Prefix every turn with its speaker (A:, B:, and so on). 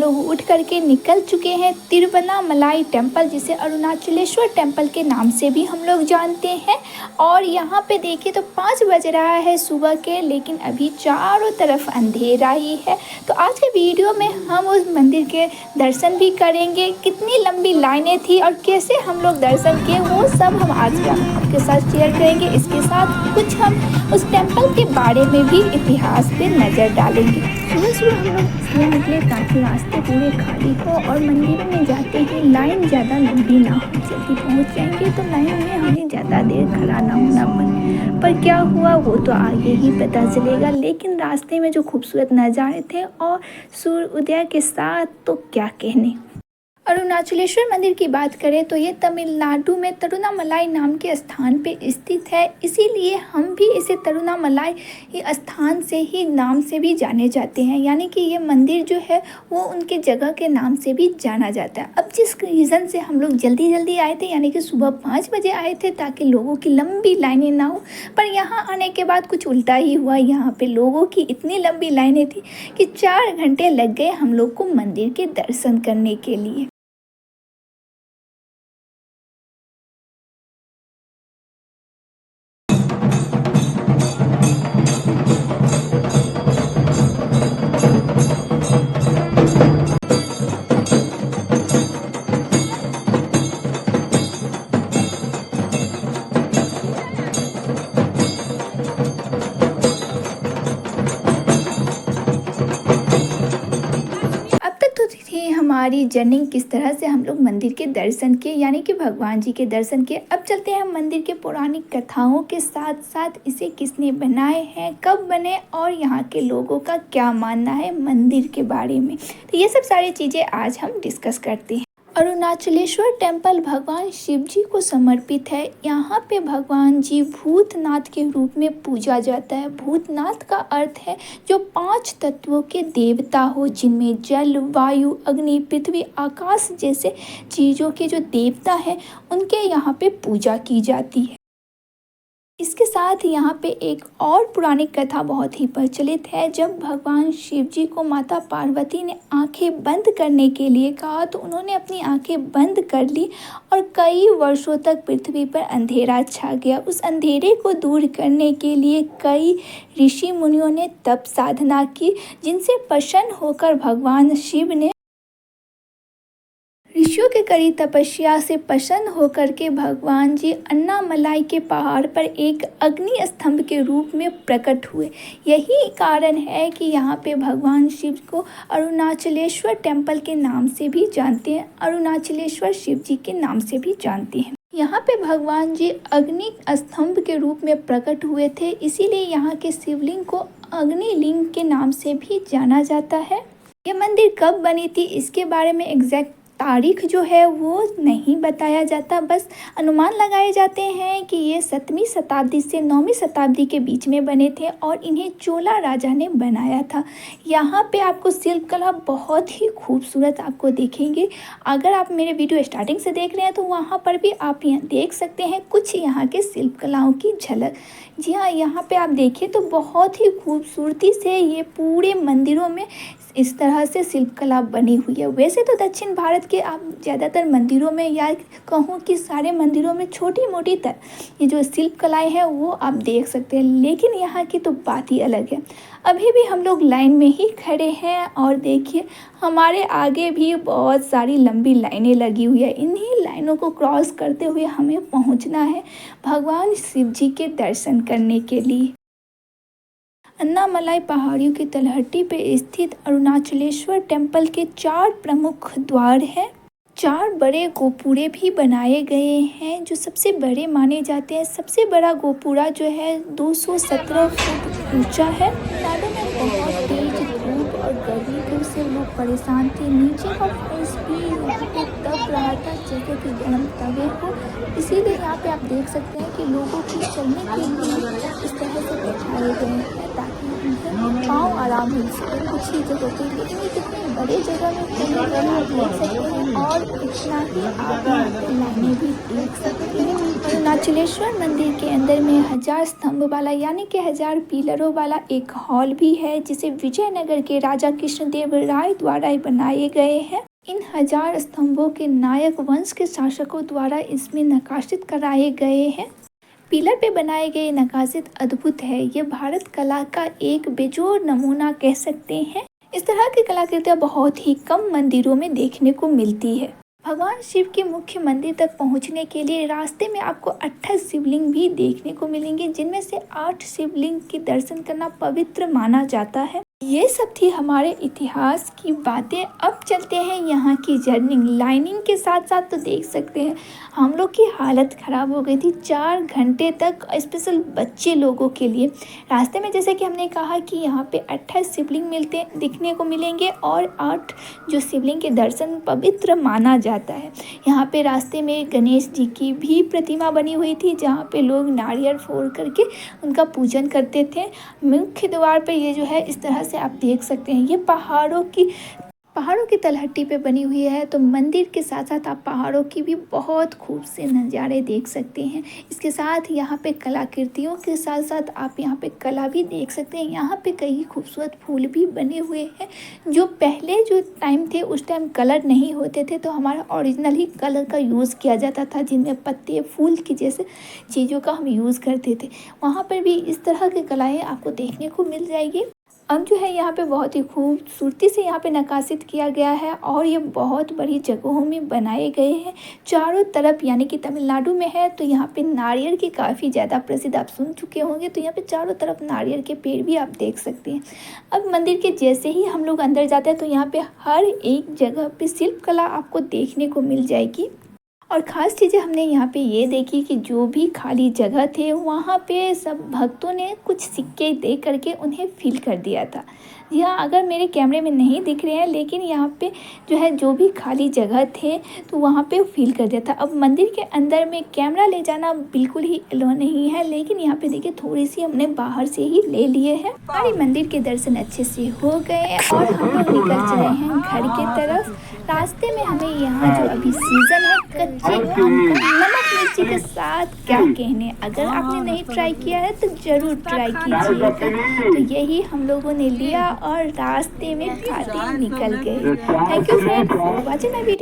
A: लोग उठ करके निकल चुके हैं तिरुवन्नामलाई टेम्पल, जिसे अरुणाचलेश्वर टेम्पल के नाम से भी हम लोग जानते हैं। और यहाँ पे देखिए तो 5 बज रहा है सुबह के, लेकिन अभी चारों तरफ अंधेरा ही है। तो आज के वीडियो में हम उस मंदिर के दर्शन भी करेंगे, कितनी लंबी लाइनें थी और कैसे हम लोग दर्शन किए, वो सब हम आज आपके साथ शेयर करेंगे। इसके साथ कुछ हम उस टेम्पल के बारे में भी इतिहास पे नज़र डालेंगे। सुबह सुबह हम लोग इसलिए निकले ताकि रास्ते पूरे खाली हो और मंदिरों में जाते ही लाइन ज़्यादा लंबी ना हो। जल्दी पहुंच जाएंगे तो लाइन में हमें ज़्यादा देर खड़ा ना होना पड़े। पर क्या हुआ वो तो आगे ही पता चलेगा। लेकिन रास्ते में जो खूबसूरत नज़ारे थे और सूर्य उदय के साथ तो क्या कहने। अरुणाचलेश्वर मंदिर की बात करें तो ये तमिलनाडु में तिरुवन्नामलाई नाम के स्थान पे स्थित है, इसीलिए हम भी इसे तिरुवन्नामलाई स्थान से ही नाम से भी जाने जाते हैं। यानी कि ये मंदिर जो है वो उनके जगह के नाम से भी जाना जाता है। अब जिस रीज़न से हम लोग जल्दी आए थे, यानी कि सुबह 5 बजे आए थे ताकि लोगों की लंबी लाइनें ना हो, पर यहाँ आने के बाद कुछ उल्टा ही हुआ। यहाँ पे लोगों की इतनी लंबी लाइनें थी कि 4 घंटे लग गए हम लोग को मंदिर के दर्शन करने के लिए। हमारी जर्नी किस तरह से हम लोग मंदिर के दर्शन किए, यानी कि भगवान जी के दर्शन किए। अब चलते हैं मंदिर के पौराणिक कथाओं के साथ साथ इसे किसने बनाए हैं, कब बने और यहाँ के लोगों का क्या मानना है मंदिर के बारे में। तो ये सब सारी चीज़ें आज हम डिस्कस करते हैं। अरुणाचलेश्वर टेम्पल भगवान शिव जी को समर्पित है। यहाँ पे भगवान जी भूतनाथ के रूप में पूजा जाता है। भूतनाथ का अर्थ है जो 5 तत्वों के देवता हो, जिनमें जल, वायु, अग्नि, पृथ्वी, आकाश जैसे चीज़ों के जो देवता हैं उनके यहाँ पे पूजा की जाती है। इसके साथ यहाँ पे एक और पुरानी कथा बहुत ही प्रचलित है। जब भगवान शिव जी को माता पार्वती ने आंखें बंद करने के लिए कहा तो उन्होंने अपनी आंखें बंद कर ली और कई वर्षों तक पृथ्वी पर अंधेरा छा गया। उस अंधेरे को दूर करने के लिए कई ऋषि मुनियों ने तप साधना की, जिनसे प्रसन्न होकर भगवान शिव ने ऋषियों के कड़ी तपस्या से प्रसन्न होकर के भगवान जी अन्नामलाई के पहाड़ पर एक अग्नि स्तंभ के रूप में प्रकट हुए। यही कारण है कि यहाँ पे भगवान शिव को अरुणाचलेश्वर टेम्पल के नाम से भी जानते हैं, अरुणाचलेश्वर शिव जी के नाम से भी जानते हैं। यहाँ पे भगवान जी अग्नि स्तंभ के रूप में प्रकट हुए थे, इसीलिए यहाँ के शिवलिंग को अग्निलिंग के नाम से भी जाना जाता है। ये मंदिर कब बनी थी इसके बारे में एग्जैक्ट तारीख जो है वो नहीं बताया जाता, बस अनुमान लगाए जाते हैं कि ये 7वीं शताब्दी से 9वीं शताब्दी के बीच में बने थे और इन्हें चोला राजा ने बनाया था। यहाँ पे आपको शिल्पकला बहुत ही खूबसूरत आपको दिखेंगे। अगर आप मेरे वीडियो स्टार्टिंग से देख रहे हैं तो वहाँ पर भी आप यहाँ देख सकते हैं कुछ यहाँ के शिल्पकलाओं की झलक। जी हाँ, यहाँ पे आप देखिए तो बहुत ही खूबसूरती से ये पूरे मंदिरों में इस तरह से शिल्पकला बनी हुई है। वैसे तो दक्षिण भारत के आप ज़्यादातर मंदिरों में या कहूँ कि सारे मंदिरों में छोटी मोटी ये जो शिल्पकलाएं हैं वो आप देख सकते हैं, लेकिन यहाँ की तो बात ही अलग है। अभी भी हम लोग लाइन में ही खड़े हैं और देखिए हमारे आगे भी बहुत सारी लंबी लाइनें लगी हुई है। इन्हीं लाइनों को क्रॉस करते हुए हमें पहुँचना है भगवान शिव जी के दर्शन करने के लिए। अन्नामलाई पहाड़ियों की तलहटी पे स्थित अरुणाचलेश्वर टेम्पल के 4 प्रमुख द्वार हैं। 4 बड़े गोपुरे भी बनाए गए हैं जो सबसे बड़े माने जाते हैं। सबसे बड़ा गोपुरा जो है 217 फुट ऊंचा है। तमिलनाडु में बहुत तेज धूप और गर्मी की वजह से लोग परेशान थे। नीचे का फर्श भी यहाँ पे तप रहा था जैसे कि गर्म तवे हो, इसीलिए यहाँ पे आप देख सकते हैं कि लोगों को चलने के लिए इस तरह से बैठाए गए हैं ताकि उनके पाँव आराम मिल सके कुछ ही जगह पे। लेकिन ये कितनी बड़े जगह में कहीं आप देख सकते हैं और इतना ही आप यहाँ पे लाइनें भी देख सकते हैं। अरुणाचलेश्वर मंदिर के अंदर में 1000 स्तंभ वाला यानी कि 1000 पिलरों वाला एक हॉल भी है, जिसे विजयनगर के राजा कृष्णदेव राय द्वारा बनाए गए हैं। इन 1000 स्तंभों के नायक वंश के शासकों द्वारा इसमें नक्काशित कराए गए हैं। पिलर पे बनाए गए नक्काशित अद्भुत है। ये भारत कला का एक बेजोड़ नमूना कह सकते हैं। इस तरह की कलाकृतियाँ बहुत ही कम मंदिरों में देखने को मिलती है। भगवान शिव के मुख्य मंदिर तक पहुंचने के लिए रास्ते में आपको 28 शिवलिंग भी देखने को मिलेंगे, जिनमें से 8 शिवलिंग के दर्शन करना पवित्र माना जाता है। ये सब थी हमारे इतिहास की बातें। अब चलते हैं यहाँ की जर्नी। लाइनिंग के साथ साथ तो देख सकते हैं हम लोग की हालत ख़राब हो गई थी 4 घंटे तक, स्पेशल बच्चे लोगों के लिए। रास्ते में जैसे कि हमने कहा कि यहाँ पे 28 शिवलिंग दिखने को मिलेंगे और 8 जो शिवलिंग के दर्शन पवित्र माना जाता है। यहाँ पे रास्ते में गणेश जी की भी प्रतिमा बनी हुई थी, जहाँ पे लोग नारियल फोड़ करके उनका पूजन करते थे। मुख्य द्वार पे ये जो है इस तरह से आप देख सकते हैं, ये पहाड़ों की तलहटी पे बनी हुई है। तो मंदिर के साथ साथ आप पहाड़ों की भी बहुत खूब से नज़ारे देख सकते हैं। इसके साथ यहाँ पे कलाकृतियों के साथ साथ आप यहाँ पे कला भी देख सकते हैं। यहाँ पे कई खूबसूरत फूल भी बने हुए हैं, जो पहले जो टाइम थे उस टाइम कलर नहीं होते थे, तो हमारा ओरिजिनल ही कलर का यूज़ किया जाता था, जिनमें पत्ते फूल की जैसे चीज़ों का हम यूज़ करते थे। वहाँ पर भी इस तरह की कलाएँ आपको देखने को मिल जाएगी। अब जो है यहाँ पे बहुत ही खूबसूरती से यहाँ पे नक्काशित किया गया है और ये बहुत बड़ी जगहों में बनाए गए हैं चारों तरफ। यानी कि तमिलनाडु में है तो यहाँ पे नारियल की काफ़ी ज़्यादा प्रसिद्ध आप सुन चुके होंगे, तो यहाँ पे चारों तरफ नारियल के पेड़ भी आप देख सकते हैं। अब मंदिर के जैसे ही हम लोग अंदर जाते हैं तो यहाँ पे हर एक जगह पे शिल्पकला आपको देखने को मिल जाएगी। और ख़ास चीज़ें हमने यहाँ पे ये देखी कि जो भी खाली जगह थे वहाँ पे सब भक्तों ने कुछ सिक्के दे करके उन्हें फिल कर दिया था। यहाँ अगर मेरे कैमरे में नहीं दिख रहे हैं, लेकिन यहाँ पे जो है जो भी खाली जगह थे तो वहाँ पे फिल कर दिया था। अब मंदिर के अंदर में कैमरा ले जाना बिल्कुल ही अलाउ नहीं है, लेकिन यहाँ पे देखिए थोड़ी सी हमने बाहर से ही ले लिए हैं। हमारे मंदिर के दर्शन अच्छे से हो गए और हम लोग निकल चले हैं घर की तरफ। रास्ते में हमें यहाँ जो अभी सीज़न है कच्चे आम का नमक मिर्ची के साथ क्या कहने, अगर आपने नहीं ट्राई किया है तो ज़रूर ट्राई कीजिएगा। तो यही हम लोगों ने लिया और रास्ते में खाते निकल गए। Thank you friend for watching my video.